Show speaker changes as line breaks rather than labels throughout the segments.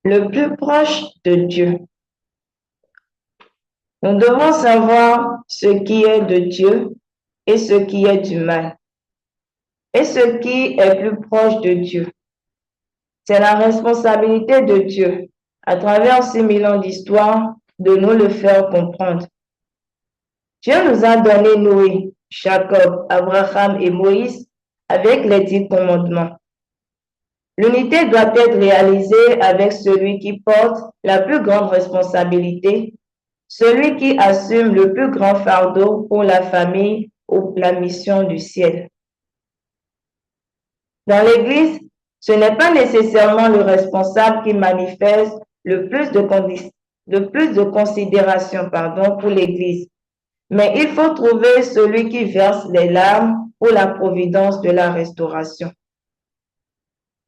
Le plus proche de Dieu. Nous devons savoir ce qui est de Dieu et ce qui est du mal. Et ce qui est plus proche de Dieu. C'est la responsabilité de Dieu, à travers 6000 ans d'histoire, de nous le faire comprendre. Dieu nous a donné Noé, Jacob, Abraham et Moïse avec les 10 commandements. L'unité doit être réalisée avec celui qui porte la plus grande responsabilité, celui qui assume le plus grand fardeau pour la famille ou la mission du ciel. Dans l'Église, ce n'est pas nécessairement le responsable qui manifeste le plus de considération pour l'Église, mais il faut trouver celui qui verse les larmes pour la providence de la restauration.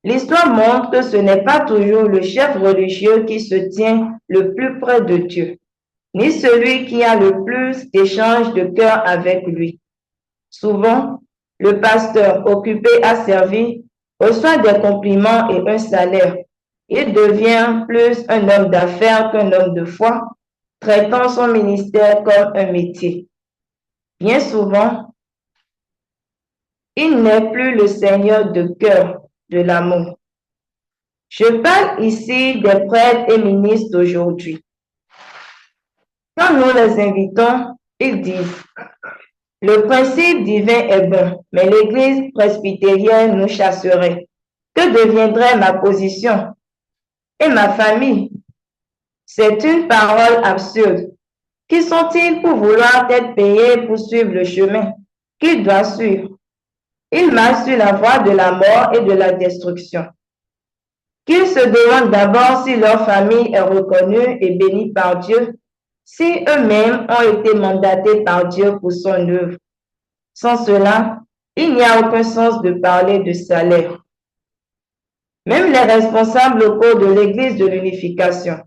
L'histoire montre que ce n'est pas toujours le chef religieux qui se tient le plus près de Dieu, ni celui qui a le plus d'échanges de cœur avec lui. Souvent, le pasteur occupé à servir reçoit des compliments et un salaire. Il devient plus un homme d'affaires qu'un homme de foi, traitant son ministère comme un métier. Bien souvent, il n'est plus le Seigneur de cœur, de l'amour. Je parle ici des prêtres et ministres d'aujourd'hui. Quand nous les invitons, ils disent: le principe divin est bon, mais l'Église presbytérienne nous chasserait. Que deviendrait ma position et ma famille? C'est une parole absurde. Qui sont-ils pour vouloir être payés pour suivre le chemin qu'ils doivent suivre? Ils marchent sur la voie de la mort et de la destruction. Qu'ils se demandent d'abord si leur famille est reconnue et bénie par Dieu, si eux-mêmes ont été mandatés par Dieu pour son œuvre. Sans cela, il n'y a aucun sens de parler de salaire. Même les responsables locaux de l'Église de l'unification,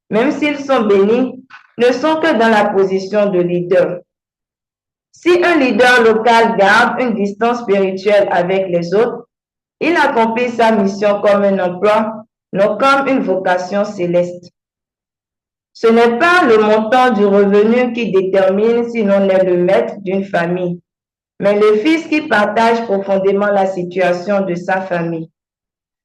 même s'ils sont bénis, ne sont que dans la position de leader. Si un leader local garde une distance spirituelle avec les autres, il accomplit sa mission comme un emploi, non comme une vocation céleste. Ce n'est pas le montant du revenu qui détermine si l'on est le maître d'une famille, mais le fils qui partage profondément la situation de sa famille.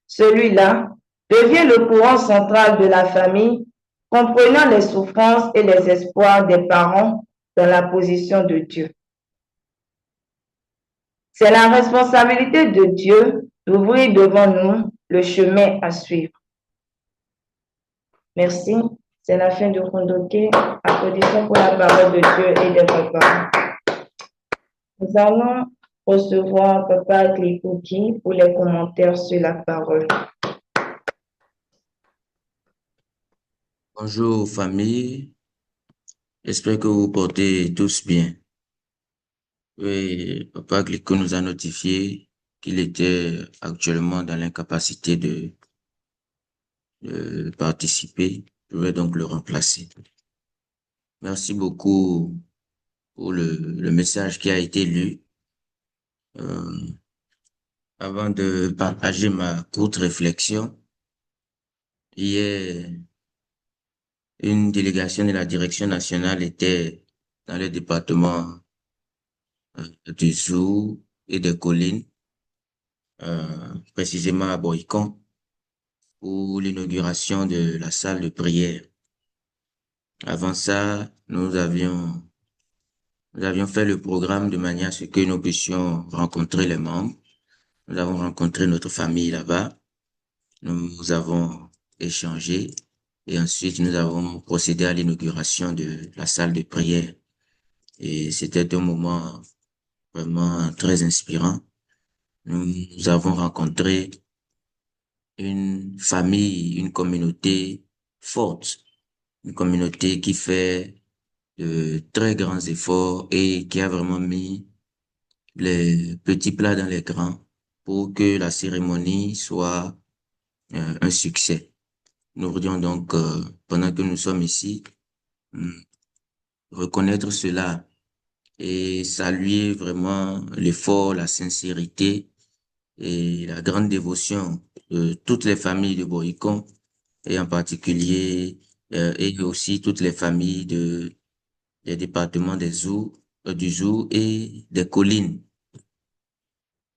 Celui-là devient le courant central de la famille, comprenant les souffrances et les espoirs des parents dans la position de Dieu. C'est la responsabilité de Dieu d'ouvrir devant nous le chemin à suivre. Merci. C'est la fin de Kondoké. Applaudissons pour la parole de Dieu et des repas. Nous allons recevoir Papa Glikuki pour les commentaires sur la parole.
Bonjour famille, j'espère que vous portez tous bien. Oui, Papa Glico nous a notifié qu'il était actuellement dans l'incapacité de participer. Je vais donc le remplacer. Merci beaucoup pour le message qui a été lu. Avant de partager ma courte réflexion, hier, une délégation de la direction nationale était dans le département du Zou et des collines, précisément à Boycon, pour l'inauguration de la salle de prière. Avant ça, nous avions fait le programme de manière à ce que nous puissions rencontrer les membres. Nous avons rencontré notre famille là-bas. Nous avons échangé et ensuite nous avons procédé à l'inauguration de la salle de prière. Et c'était un moment vraiment très inspirant. Nous avons rencontré une famille, une communauté forte, une communauté qui fait de très grands efforts et qui a vraiment mis les petits plats dans les grands pour que la cérémonie soit un succès. Nous voudrions donc, pendant que nous sommes ici, reconnaître cela et saluer vraiment l'effort, la sincérité et la grande dévotion de toutes les familles de Boycon et en particulier, et aussi toutes les familles des départements du Zou et des collines.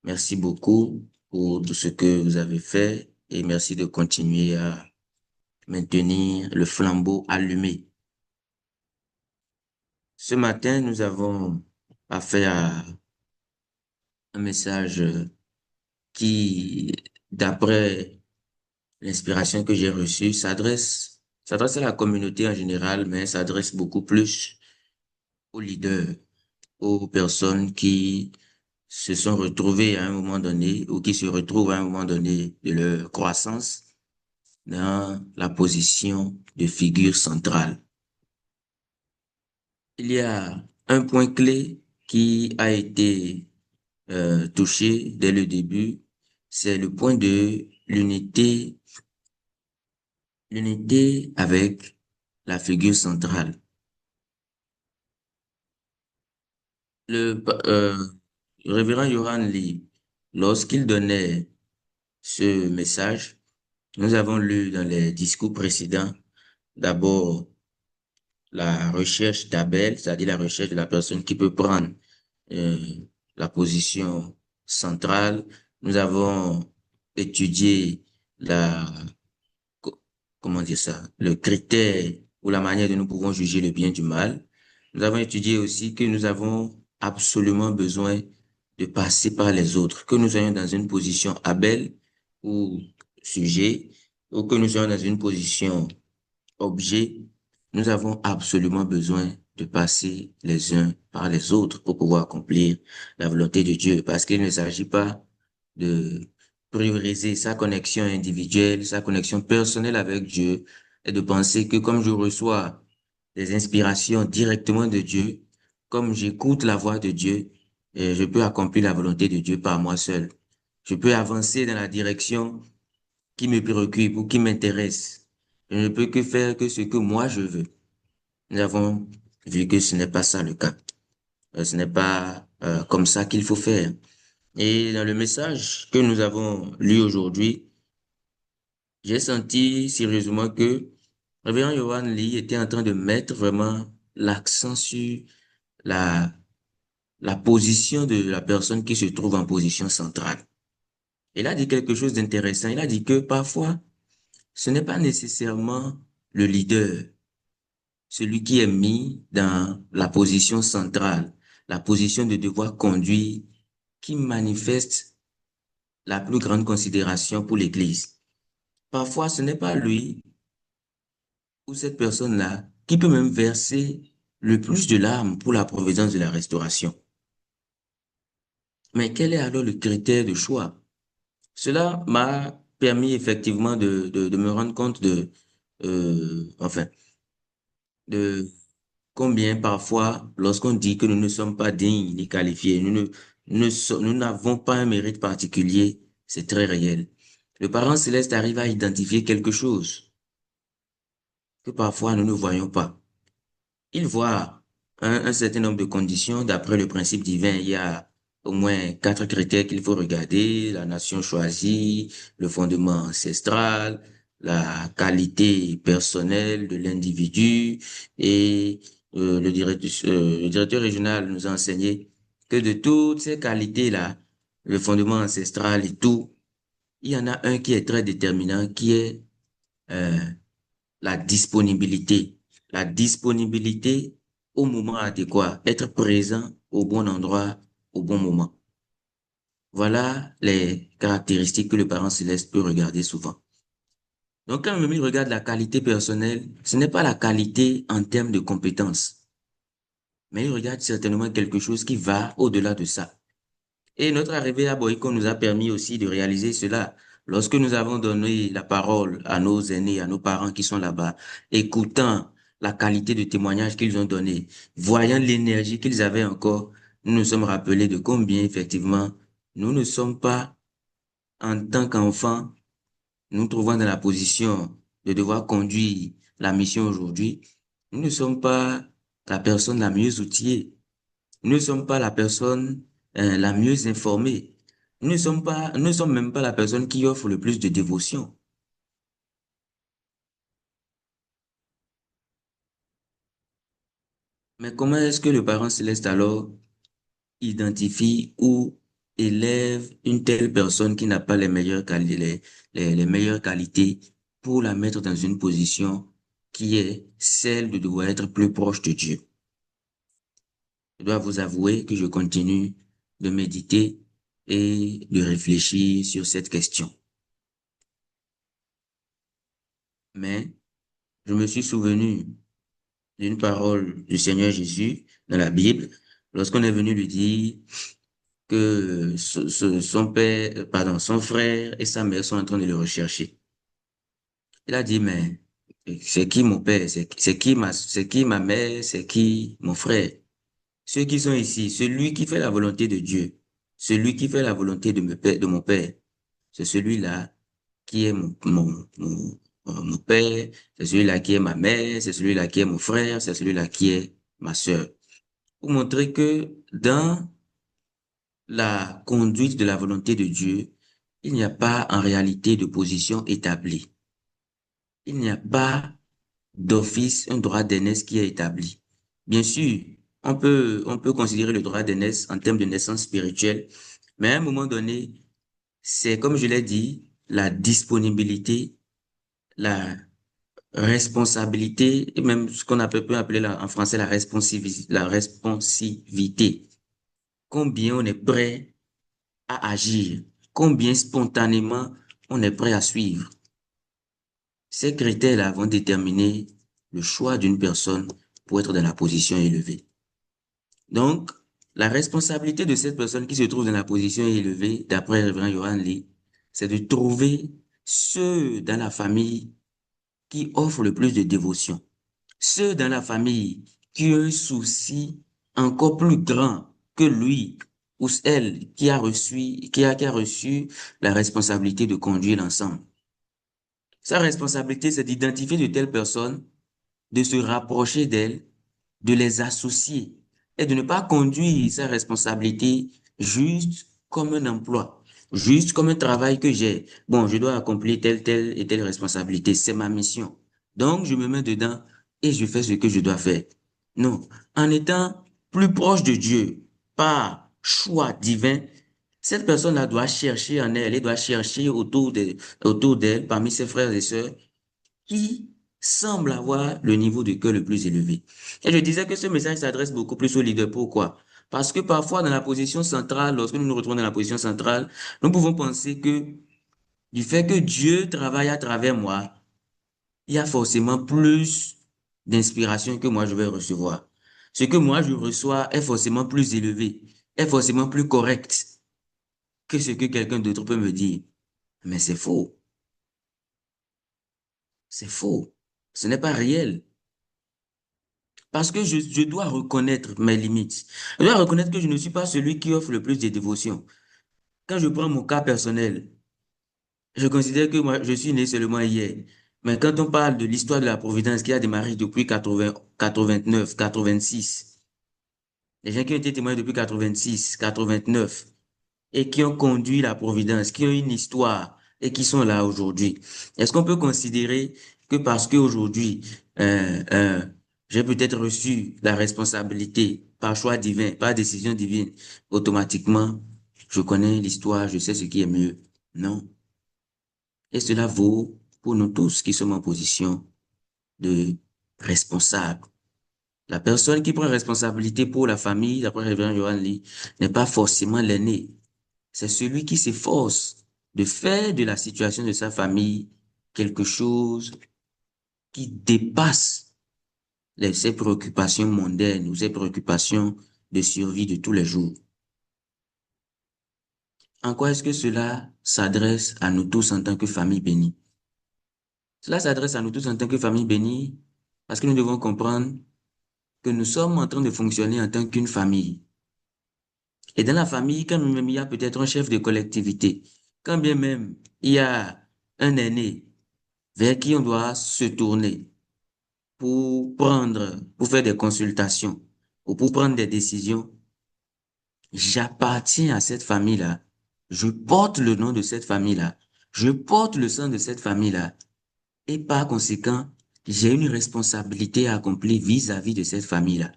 Merci beaucoup pour tout ce que vous avez fait et merci de continuer à maintenir le flambeau allumé. Ce matin, nous avons affaire à un message qui, d'après l'inspiration que j'ai reçue, s'adresse à la communauté en général, mais s'adresse beaucoup plus aux leaders, aux personnes qui se sont retrouvées à un moment donné ou qui se retrouvent à un moment donné de leur croissance dans la position de figure centrale. Il y a un point clé qui a été touché dès le début, c'est le point de l'unité avec la figure centrale. Le révérend Johan Lee, lorsqu'il donnait ce message, nous avons lu dans les discours précédents d'abord la recherche d'Abel, c'est-à-dire la recherche de la personne qui peut prendre euh, la position centrale. Nous avons étudié la, comment dire ça, le critère ou la manière dont nous pouvons juger le bien du mal. Nous avons étudié aussi que nous avons absolument besoin de passer par les autres, que nous soyons dans une position Abel ou sujet, ou que nous soyons dans une position objet, nous avons absolument besoin de passer les uns par les autres pour pouvoir accomplir la volonté de Dieu, parce qu'il ne s'agit pas de prioriser sa connexion individuelle, sa connexion personnelle avec Dieu, et de penser que comme je reçois des inspirations directement de Dieu, comme j'écoute la voix de Dieu, je peux accomplir la volonté de Dieu par moi seul. Je peux avancer dans la direction qui me préoccupe ou qui m'intéresse. Je ne peux que faire que ce que moi je veux. Nous avons vu que ce n'est pas ça le cas. Ce n'est pas comme ça qu'il faut faire. Et dans le message que nous avons lu aujourd'hui, j'ai senti sérieusement que Révérend Johan Lee était en train de mettre vraiment l'accent sur la, la position de la personne qui se trouve en position centrale. Il a dit quelque chose d'intéressant. Il a dit que parfois, ce n'est pas nécessairement le leader, celui qui est mis dans la position centrale, la position de devoir conduire, qui manifeste la plus grande considération pour l'Église. Parfois, ce n'est pas lui ou cette personne-là qui peut même verser le plus de larmes pour la providence de la restauration. Mais quel est alors le critère de choix? Cela m'a permis effectivement de me rendre compte enfin, de combien parfois, lorsqu'on dit que nous ne sommes pas dignes ni qualifiés, nous n'avons pas un mérite particulier, c'est très réel. Le parent céleste arrive à identifier quelque chose que parfois nous ne voyons pas. Il voit un certain nombre de conditions d'après le principe divin. Il y a au moins 4 critères qu'il faut regarder: la nation choisie, le fondement ancestral, la qualité personnelle de l'individu et le directeur régional nous a enseigné que de toutes ces qualités-là, le fondement ancestral et tout, il y en a un qui est très déterminant, qui est euh, la disponibilité. La disponibilité au moment adéquat, être présent au bon endroit, au bon moment. Voilà les caractéristiques que le parent céleste peut regarder souvent. Donc, quand il regarde la qualité personnelle, ce n'est pas la qualité en termes de compétences, mais il regarde certainement quelque chose qui va au-delà de ça. Et notre arrivée à Boyko nous a permis aussi de réaliser cela. Lorsque nous avons donné la parole à nos aînés, à nos parents qui sont là-bas, écoutant la qualité de témoignage qu'ils ont donné, voyant l'énergie qu'ils avaient encore, nous nous sommes rappelés de combien effectivement nous ne sommes pas, en tant qu'enfants, nous trouvons dans la position de devoir conduire la mission aujourd'hui. Nous ne sommes pas la personne la mieux outillée. Nous ne sommes pas la personne la mieux informée. Nous ne sommes même pas la personne qui offre le plus de dévotion. Mais comment est-ce que le parent céleste alors identifie ou élève une telle personne qui n'a pas les meilleures les meilleures qualités pour la mettre dans une position qui est celle de devoir être plus proche de Dieu? Je dois vous avouer que je continue de méditer et de réfléchir sur cette question. Mais je me suis souvenu d'une parole du Seigneur Jésus dans la Bible lorsqu'on est venu lui dire que son père, pardon, son frère et sa mère sont en train de le rechercher. Il a dit, mais c'est qui mon père? C'est qui ma mère? C'est qui mon frère? Ceux qui sont ici, celui qui fait la volonté de Dieu, celui qui fait la volonté de mon père, c'est celui-là qui est mon père, c'est celui-là qui est ma mère, c'est celui-là qui est mon frère, c'est celui-là qui est ma sœur. Pour montrer que dans la conduite de la volonté de Dieu, il n'y a pas en réalité de position établie. Il n'y a pas d'office un droit d'aînesse qui est établi. Bien sûr, on peut considérer le droit d'aînesse en termes de naissance spirituelle, mais à un moment donné, c'est comme je l'ai dit, la disponibilité, la responsabilité, et même ce qu'on peut appeler en français la responsivité. Combien on est prêt à agir, combien spontanément on est prêt à suivre. Ces critères-là vont déterminer le choix d'une personne pour être dans la position élevée. Donc, la responsabilité de cette personne qui se trouve dans la position élevée, d'après le révérend Yohan Lee, c'est de trouver ceux dans la famille qui offrent le plus de dévotion, ceux dans la famille qui ont un souci encore plus grand que lui ou elle qui a reçu la responsabilité de conduire l'ensemble. Sa responsabilité, c'est d'identifier de telles personnes, de se rapprocher d'elles, de les associer et de ne pas conduire sa responsabilité juste comme un emploi, juste comme un travail que j'ai. Bon, je dois accomplir telle et telle responsabilité, c'est ma mission. Donc, je me mets dedans et je fais ce que je dois faire. Non, en étant plus proche de Dieu, par choix divin, cette personne-là doit chercher en elle, elle doit chercher autour d'elle, parmi ses frères et sœurs, qui semble avoir le niveau de cœur le plus élevé. Et je disais que ce message s'adresse beaucoup plus aux leaders. Pourquoi? Parce que parfois, dans la position centrale, lorsque nous nous retrouvons dans la position centrale, nous pouvons penser que du fait que Dieu travaille à travers moi, il y a forcément plus d'inspiration que moi je vais recevoir. Ce que moi je reçois est forcément plus élevé, est forcément plus correct que ce que quelqu'un d'autre peut me dire. Mais c'est faux. C'est faux. Ce n'est pas réel. Parce que je dois reconnaître mes limites. Je dois reconnaître que je ne suis pas celui qui offre le plus de dévotion. Quand je prends mon cas personnel, je considère que moi, je suis né seulement hier. Mais quand on parle de l'histoire de la Providence qui a démarré depuis 80, 89, 86, les gens qui ont été témoins depuis 86, 89, et qui ont conduit la Providence, qui ont une histoire et qui sont là aujourd'hui. Est-ce qu'on peut considérer que parce qu'aujourd'hui, j'ai peut-être reçu la responsabilité par choix divin, par décision divine, automatiquement, je connais l'histoire, je sais ce qui est mieux? Non. Et cela vaut pour nous tous qui sommes en position de responsable. La personne qui prend responsabilité pour la famille, d'après Révérend Johan Lee, n'est pas forcément l'aîné. C'est celui qui s'efforce de faire de la situation de sa famille quelque chose qui dépasse ses préoccupations mondaines ou ses préoccupations de survie de tous les jours. En quoi est-ce que cela s'adresse à nous tous en tant que famille bénie? Cela s'adresse à nous tous en tant que famille bénie parce que nous devons comprendre que nous sommes en train de fonctionner en tant qu'une famille. Et dans la famille, quand même il y a peut-être un chef de collectivité, quand bien même il y a un aîné vers qui on doit se tourner pour faire des consultations ou pour prendre des décisions, j'appartiens à cette famille-là. Je porte le nom de cette famille-là. Je porte le sang de cette famille-là. Et par conséquent, j'ai une responsabilité à accomplir vis-à-vis de cette famille-là.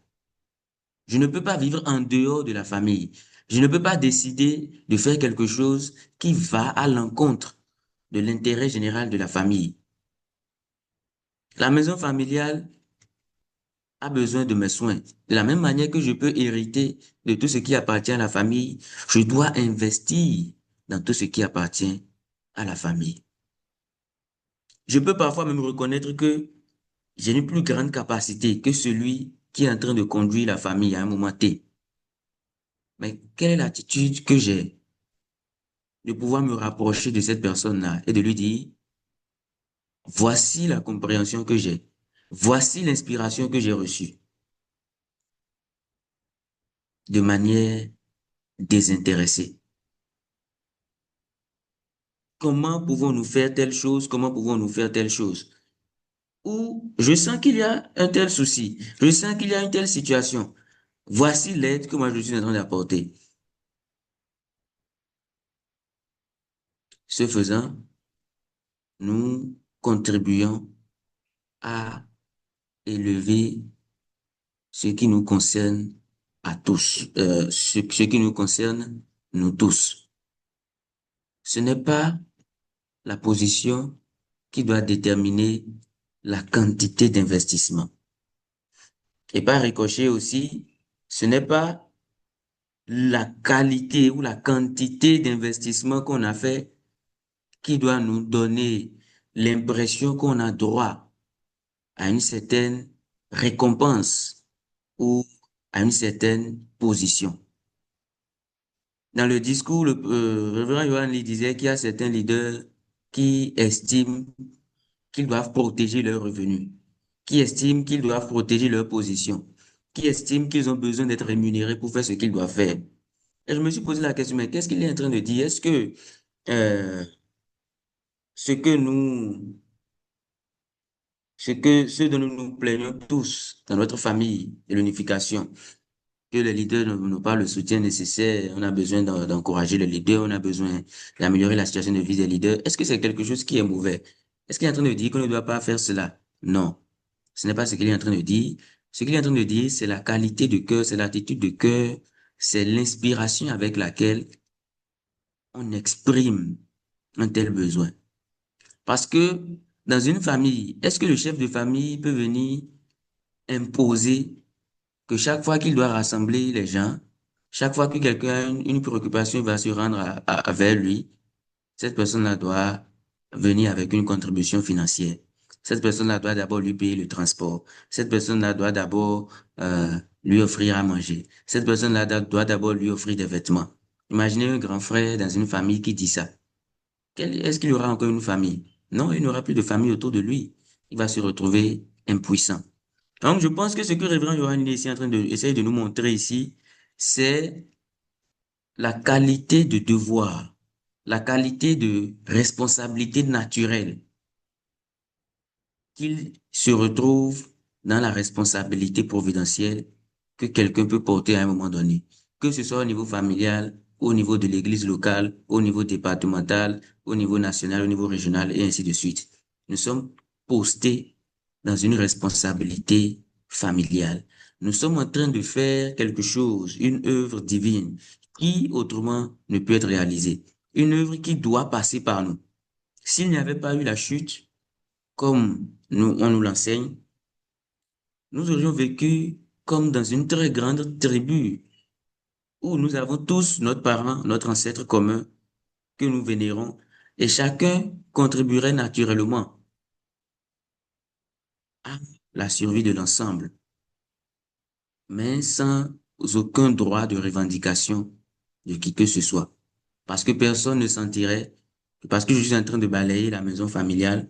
Je ne peux pas vivre en dehors de la famille. Je ne peux pas décider de faire quelque chose qui va à l'encontre de l'intérêt général de la famille. La maison familiale a besoin de mes soins. De la même manière que je peux hériter de tout ce qui appartient à la famille, je dois investir dans tout ce qui appartient à la famille. Je peux parfois même reconnaître que j'ai une plus grande capacité que celui qui est en train de conduire la famille à un moment T. Mais quelle est l'attitude que j'ai de pouvoir me rapprocher de cette personne-là et de lui dire, voici la compréhension que j'ai, voici l'inspiration que j'ai reçue, de manière désintéressée. Comment pouvons-nous faire telle chose? Comment pouvons-nous faire telle chose? Ou je sens qu'il y a un tel souci, je sens qu'il y a une telle situation. Voici l'aide que moi je suis en train d'apporter. Ce faisant, nous contribuons à élever ce qui nous concerne à tous, ce qui nous concerne nous tous. Ce n'est pas la position qui doit déterminer la quantité d'investissement. Et par ricochet aussi, ce n'est pas la qualité ou la quantité d'investissement qu'on a fait qui doit nous donner l'impression qu'on a droit à une certaine récompense ou à une certaine position. Dans le discours, le révérend Yohan Lee disait qu'il y a certains leaders qui estiment qu'ils doivent protéger leurs revenus, qui estiment qu'ils doivent protéger leur position, qui estiment qu'ils ont besoin d'être rémunérés pour faire ce qu'ils doivent faire. Et je me suis posé la question, mais qu'est-ce qu'il est en train de dire? Est-ce que euh, ce que nous, ce dont nous nous plaignons tous dans notre famille de l'unification, que les leaders n'ont pas le soutien nécessaire, on a besoin d'encourager les leaders, on a besoin d'améliorer la situation de vie des leaders. Est-ce que c'est quelque chose qui est mauvais? Est-ce qu'il est en train de dire qu'on ne doit pas faire cela? Non, ce n'est pas ce qu'il est en train de dire. Ce qu'il est en train de dire, c'est la qualité de cœur, c'est l'attitude de cœur, c'est l'inspiration avec laquelle on exprime un tel besoin. Parce que dans une famille, est-ce que le chef de famille peut venir imposer que chaque fois qu'il doit rassembler les gens, chaque fois que quelqu'un a une préoccupation va se rendre vers lui, cette personne-là doit venir avec une contribution financière. Cette personne-là doit d'abord lui payer le transport. Cette personne-là doit d'abord lui offrir à manger. Cette personne-là doit d'abord lui offrir des vêtements. Imaginez un grand frère dans une famille qui dit ça. Est-ce qu'il y aura encore une famille? Non, il n'aura plus de famille autour de lui. Il va se retrouver impuissant. Donc, je pense que ce que Révérend Yohan est ici en train de essayer de nous montrer ici, c'est la qualité de devoir, la qualité de responsabilité naturelle qu'il se retrouve dans la responsabilité providentielle que quelqu'un peut porter à un moment donné, que ce soit au niveau familial, au niveau de l'église locale, au niveau départemental, au niveau national, au niveau régional, et ainsi de suite. Nous sommes postés dans une responsabilité familiale. Nous sommes en train de faire quelque chose, une œuvre divine, qui autrement ne peut être réalisée. Une œuvre qui doit passer par nous. S'il n'y avait pas eu la chute, comme on nous l'enseigne, nous aurions vécu comme dans une très grande tribu où nous avons tous notre parent, notre ancêtre commun que nous vénérons et chacun contribuerait naturellement à la survie de l'ensemble, mais sans aucun droit de revendication de qui que ce soit. Parce que personne ne sentirait que parce que je suis en train de balayer la maison familiale,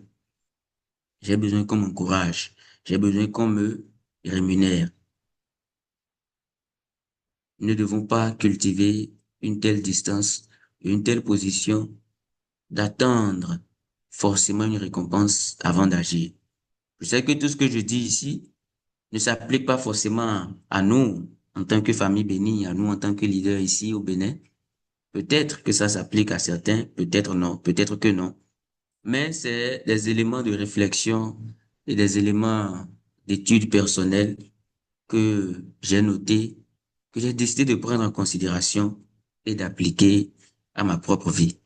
j'ai besoin qu'on m'encourage, j'ai besoin qu'on me rémunère. Nous ne devons pas cultiver une telle distance, une telle position, d'attendre forcément une récompense avant d'agir. Je sais que tout ce que je dis ici ne s'applique pas forcément à nous en tant que famille bénie, à nous en tant que leader ici au Bénin. Peut-être que ça s'applique à certains, peut-être non, peut-être que non. Mais c'est des éléments de réflexion et des éléments d'études personnelles que j'ai notés que j'ai décidé de prendre en considération et d'appliquer à ma propre vie.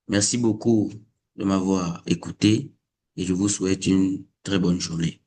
Merci beaucoup de m'avoir écouté et je vous souhaite une très bonne journée.